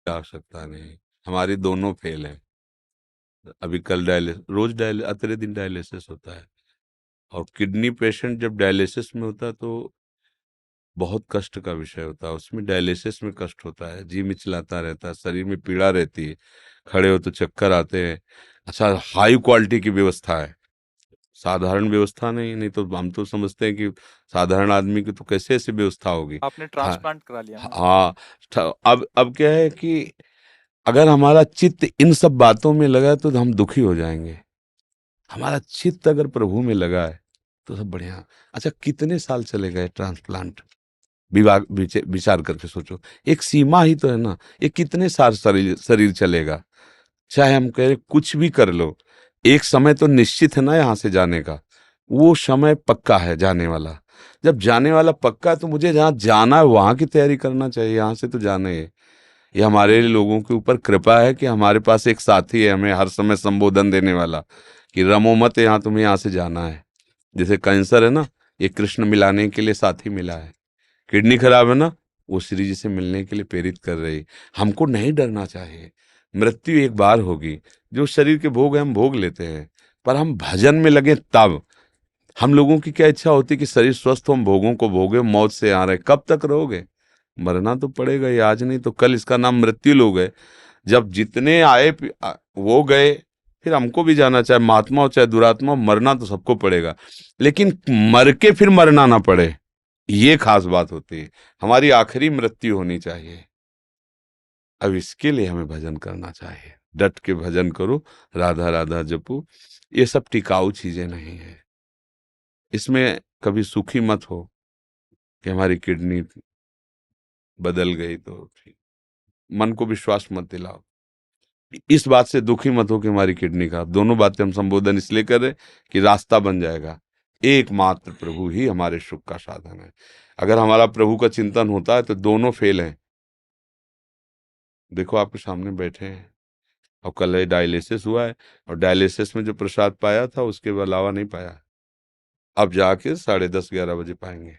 आवश्यकता नहीं, हमारी दोनों फेल है। अभी कल डायलिसिस, रोज डायलिस, अतरे दिन डायलिसिस होता है। और किडनी पेशेंट जब डायलिसिस में होता है तो बहुत कष्ट का विषय होता है। उसमें डायलिसिस में कष्ट होता है, जी मिचलाता रहता है, शरीर में पीड़ा रहती है, खड़े हो तो चक्कर आते हैं। अच्छा, हाई क्वालिटी की व्यवस्था है, साधारण व्यवस्था नहीं। नहीं तो हम तो समझते हैं कि साधारण आदमी की तो कैसे ऐसी व्यवस्था होगी। आपने हाँ। ट्रांसप्लांट करा लिया ना? हाँ। अब क्या है कि अगर हमारा चित्त इन सब बातों में लगा है तो हम दुखी हो जाएंगे। हमारा चित्त अगर प्रभु में लगा है तो सब बढ़िया। अच्छा, कितने साल चले गए ट्रांसप्लांट? विचार करके सोचो, एक सीमा ही तो है ना। ये कितने साल शरीर शरीर चलेगा? चाहे हम कह रहे कुछ भी कर लो, एक समय तो निश्चित है ना यहाँ से जाने का। वो समय पक्का है जाने वाला। जब जाने वाला पक्का है तो मुझे जहाँ जाना है वहां की तैयारी करना चाहिए। यहाँ से तो जाना ही है। ये हमारे लोगों के ऊपर कृपा है कि हमारे पास एक साथी है हमें हर समय संबोधन देने वाला कि रमो मत, यहाँ तुम्हें यहाँ से जाना है। जैसे कैंसर है ना, ये कृष्ण मिलाने के लिए साथी मिला है। किडनी खराब है ना, वो श्री जी से मिलने के लिए प्रेरित कर रही। हमको नहीं डरना चाहिए। मृत्यु एक बार होगी। जो शरीर के भोग है हम भोग लेते हैं, पर हम भजन में लगे तब। हम लोगों की क्या इच्छा होती है कि शरीर स्वस्थ हो, हम भोगों को भोगे, मौत से आ रहे। कब तक रहोगे? मरना तो पड़ेगा ही, आज नहीं तो कल। इसका नाम मृत्यु लोग है। जब जितने आए वो गए, फिर हमको भी जाना, चाहे महात्मा हो चाहे दुरात्मा हो, मरना तो सबको पड़ेगा। लेकिन मर के फिर मरना ना पड़े, ये खास बात होती है। हमारी आखिरी मृत्यु होनी चाहिए। अब इसके लिए हमें भजन करना चाहिए। डट के भजन करो, राधा राधा जपो। ये सब टिकाऊ चीजें नहीं है। इसमें कभी सुखी मत हो कि हमारी किडनी बदल गई तो ठीक। मन को विश्वास मत दिलाओ। इस बात से दुखी मत हो कि हमारी किडनी खराब। दोनों बातें हम संबोधन इसलिए कर रहे कि रास्ता बन जाएगा। एकमात्र प्रभु ही हमारे सुख का साधन है। अगर हमारा प्रभु का चिंतन होता है तो दोनों फेल हैं। देखो आपके सामने बैठे हैं, और कल डायलिसिस हुआ है, और डायलिसिस में जो प्रसाद पाया था उसके अलावा नहीं पाया। अब जाके 10:30-11 बजे पाएंगे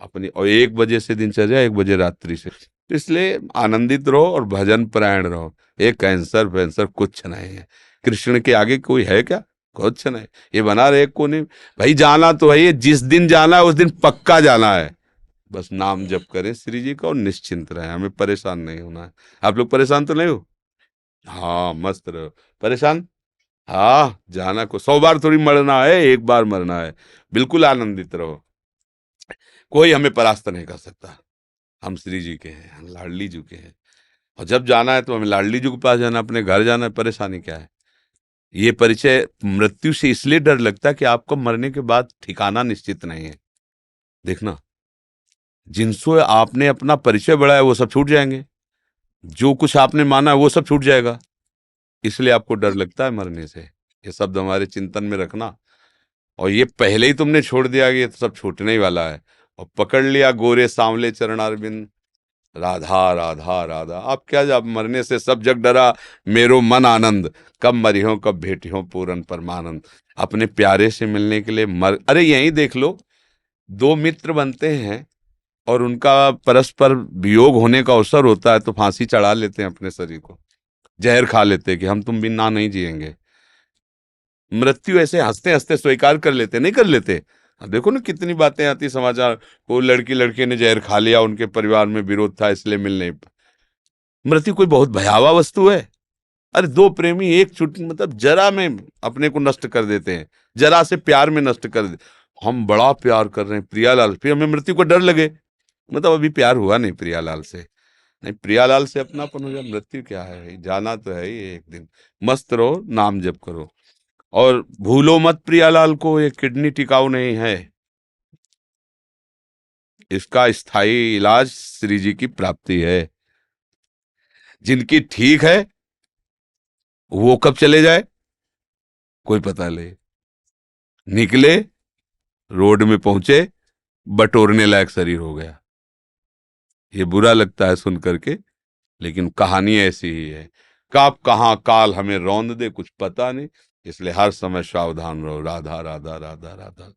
अपनी। और 1 बजे से दिनचर्या, 1 बजे रात्रि से। तो इसलिए आनंदित रहो और भजन परायण रहो। ये कैंसर वैंसर कुछ नहीं है। कृष्ण के आगे कोई है क्या? कुछ नहीं। ये बना रहे को नहीं। भाई जाना तो है, ये जिस दिन जाना है उस दिन पक्का जाना है। बस नाम जप करें श्री जी का और निश्चिंत रहे, हमें परेशान नहीं होना है। आप लोग परेशान तो नहीं हो? हाँ, मस्त रहो। परेशान? हाँ, जाना को 100 बार थोड़ी मरना है, एक बार मरना है। बिल्कुल आनंदित रहो। कोई हमें परास्त नहीं कर सकता। हम श्री जी के हैं, हम लाडली जी के हैं। और जब जाना है तो हमें लाडली जी के पास जाना, अपने घर जाना है। परेशानी क्या है? ये परिचय मृत्यु से इसलिए डर लगता है कि आपको मरने के बाद ठिकाना निश्चित नहीं है। देखना, जिनसे आपने अपना परिचय बढ़ाया वो सब छूट जाएंगे। जो कुछ आपने माना है वो सब छूट जाएगा। इसलिए आपको डर लगता है मरने से। ये शब्द हमारे चिंतन में रखना। और ये पहले ही तुमने छोड़ दिया कि ये तो सब छूटने ही वाला है, और पकड़ लिया गोरे सांवले चरणारविंद, राधा राधा राधा। अब क्या, जब मरने से सब जग डरा, मेरो मन आनंद, कब मरियो कब भेटियो पूरन परमानंद। अपने प्यारे से मिलने के लिए मर, अरे यहीं देख लो, दो मित्र बनते हैं और उनका परस्पर वियोग होने का अवसर होता है तो फांसी चढ़ा लेते हैं अपने शरीर को, जहर खा लेते हैं कि हम तुम बिना नहीं जिएंगे। मृत्यु ऐसे हंसते हंसते स्वीकार कर लेते, नहीं कर लेते? अब देखो ना कितनी बातें आती समाचार, वो लड़की ने जहर खा लिया, उनके परिवार में विरोध था इसलिए मिल नहीं। मृत्यु कोई बहुत भयावह वस्तु है? अरे दो प्रेमी एक छुट्टी मतलब जरा में अपने को नष्ट कर देते हैं, जरा से प्यार में नष्ट कर दे। हम बड़ा प्यार कर रहे हैं प्रियालाल, फिर हमें मृत्यु को डर लगे, मतलब अभी प्यार हुआ नहीं प्रियालाल से। नहीं, प्रियालाल से अपनापन हो जाए। मृत्यु क्या है भाई, जाना तो है ही एक दिन। मस्त रहो, नाम जप करो, और भूलो मत प्रियालाल को। ये किडनी टिकाऊ नहीं है, इसका स्थायी इलाज श्री जी की प्राप्ति है। जिनकी ठीक है वो कब चले जाए कोई पता नहीं। निकले, रोड में पहुंचे, बटोरने लायक शरीर हो गया। ये बुरा लगता है सुन करके, लेकिन कहानी ऐसी ही है। कब कहाँ काल हमें रौंद दे कुछ पता नहीं। इसलिए हर समय सावधान रहो, राधा राधा राधा राधा,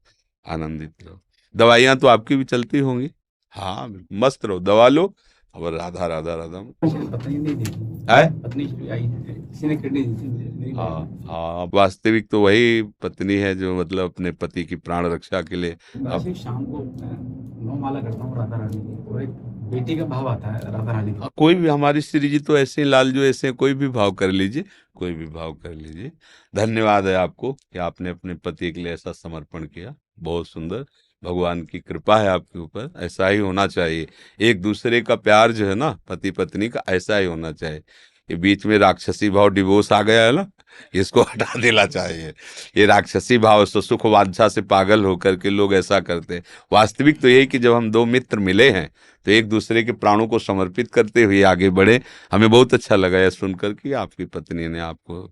आनंदित रहो। दवाइयां तो आपकी भी चलती होंगी। हाँ, मस्त रहो, दवा लो, अब राधा राधा राधा पत्नी नहीं दी, है। पत्नी आई है, किसी ने किडनी दी थी मुझे, नहीं हाँ लगा। हाँ, वास्तविक तो वही पत्नी है जो मतलब अपने पति की प्राण रक्षा के लिए। मैं अब सिर्फ शाम को मैं 9 माला करता हूँ राधा रानी की, और एक बेटी का भाव आता है राधा रानी का। कोई भी, हमारी श्री जी तो ऐसे ही लाल जो ऐसे हैं, कोई भी भाव कर लीजिए, कोई भी भाव कर लीजिए। धन्यवाद है आपको कि आपने अपने पति के लिए ऐसा समर्पण किया, बहुत सुंदर। भगवान की कृपा है आपके ऊपर, ऐसा ही होना चाहिए। एक दूसरे का प्यार जो है ना, पति पत्नी का, ऐसा ही होना चाहिए। ये बीच में राक्षसी भाव डिवोर्स आ गया है ना, इसको हटा देना चाहिए। ये राक्षसी भाव से, सुख वांछा से पागल होकर के लोग ऐसा करते हैं। वास्तविक तो यही कि जब हम दो मित्र मिले हैं तो एक दूसरे के प्राणों को समर्पित करते हुए आगे बढ़े। हमें बहुत अच्छा लगा यह सुनकर कि आपकी पत्नी ने आपको